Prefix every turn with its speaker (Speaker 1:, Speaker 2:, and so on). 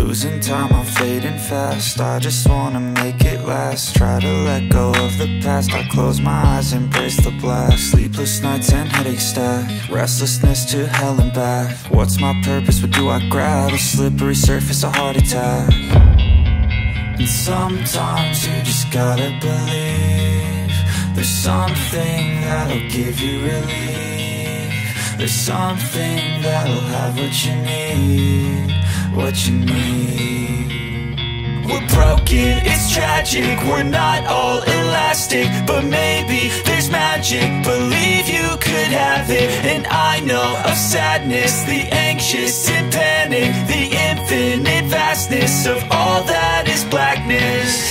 Speaker 1: Losing time, I'm fading fast. I just wanna make it last. Try to let go of the past. I close my eyes, embrace the blast. Sleepless nights and headache stack. Restlessness to hell and back. What's my purpose, what do I grab? A slippery surface, a heart attack. And sometimes you just gotta believe there's something that'll give you relief. There's something that'll have what you need, what you need. We're broken, it's tragic, we're not all elastic, but maybe there's magic. Believe you could have it. And I know of sadness, the anxious and panic, the infinite vastness of all that is blackness.